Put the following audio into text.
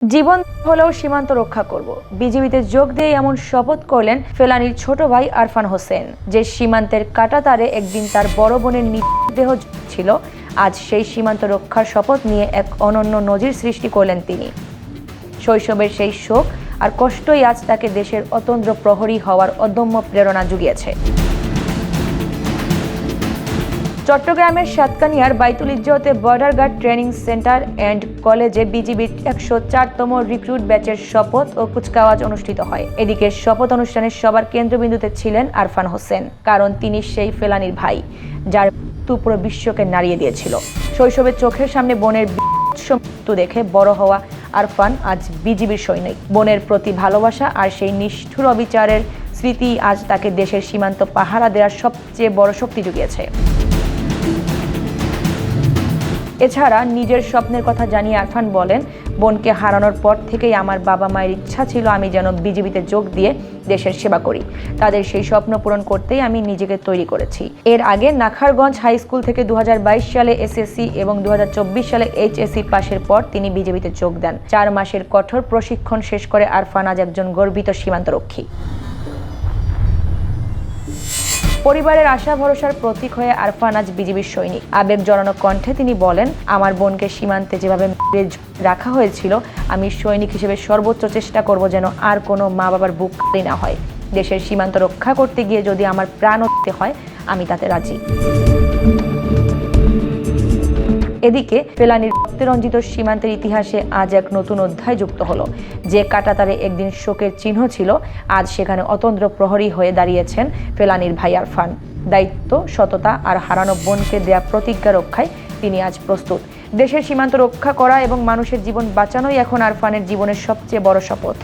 জীবন হলেও সীমান্ত রক্ষা করব, বিজিবিতে যোগ দিয়ে এমন শপথ করলেন ফেলানীর ছোট ভাই আরফান হোসেন। যে সীমান্তের কাঁটাতারে একদিন তার বড় বোনের মৃতদেহ ছিল, আজ সেই সীমান্ত রক্ষার শপথ নিয়ে এক অনন্য নজির সৃষ্টি করলেন তিনি। শৈশবের সেই শোক আর কষ্টই আজ তাকে দেশের অতন্দ্র প্রহরী হওয়ার অদম্য প্রেরণা জুগিয়েছে। চট্টগ্রামের সাতকানিয়ার বাইতুল ইজ্জতে border guard training centre and কলেজে বিজিবির ১০৪তম রিক্রুট ব্যাচের শপথ ও কুচকাওয়াজ অনুষ্ঠিত হয়। এদিকে শপথ অনুষ্ঠানের সবার কেন্দ্রবিন্দুতে ছিলেন আরফান হোসেন, কারণ তিনি সেই ফেলানীর ভাই যার মৃত্যু পুরো বিশ্বকে নাড়িয়ে দিয়েছিল। শৈশবে চোখের সামনে বোনের মৃত্যু দেখে বড় হওয়া আরফান আজ বিজিবির সৈনিক। বোনের প্রতি ভালোবাসা আর সেই নিষ্ঠুর অবিচারের স্মৃতি আজ তাকে দেশের সীমান্ত পাহারা দেওয়ার সবচেয়ে বড় শক্তি জুগিয়েছে। এছাড়া নিজের স্বপ্নের কথা জানিয়ে আরফান বলেন, বোনকে হারানোর পর থেকেই আমার বাবা মায়ের ইচ্ছা ছিল আমি যেন বিজিবিতে যোগ দিয়ে দেশের সেবা করি। তাদের সেই স্বপ্ন পূরণ করতেই আমি নিজেকে তৈরি করেছি। এর আগে নাখারগঞ্জ হাই স্কুল থেকে ২০২২ সালে এসএসসি এবং ২০২৪ সালে এইচএসসি পাশের পর তিনি বিজিবিতে যোগ দেন। ৪ মাসের কঠোর প্রশিক্ষণ শেষ করে আরফান আজ একজন গর্বিত সীমান্তরক্ষী। পরিবারের আশা ভরসার প্রতীক হয়ে আরফান আজ বিজিবির সৈনিক। আবেগ জড়ানো কণ্ঠে তিনি বলেন, আমার বোনকে সীমান্তে যেভাবে রাখা হয়েছিল, আমি সৈনিক হিসেবে সর্বোচ্চ চেষ্টা করব যেন আর কোনো মা বাবার বুক খালি না হয়। দেশের সীমান্ত রক্ষা করতে গিয়ে যদি আমার প্রাণ দিতে হয়, আমি তাতে রাজি। এদিকে ফেলানীর রক্তরঞ্জিত সীমান্তের ইতিহাসে আজ এক নতুন অধ্যায় যুক্ত হলো। যে কাঁটাতারে একদিন শোকের চিহ্ন ছিল, আজ সেখানে অতন্দ্র প্রহরী হয়ে দাঁড়িয়েছেন ফেলানীর ভাই আরফান। দায়িত্ব, সততা আর হারানো বোনকে দেয়া প্রতিজ্ঞা রক্ষায় তিনি আজ প্রস্তুত। দেশের সীমান্ত রক্ষা করা এবং মানুষের জীবন বাঁচানোই এখন আরফানের জীবনের সবচেয়ে বড় শপথ।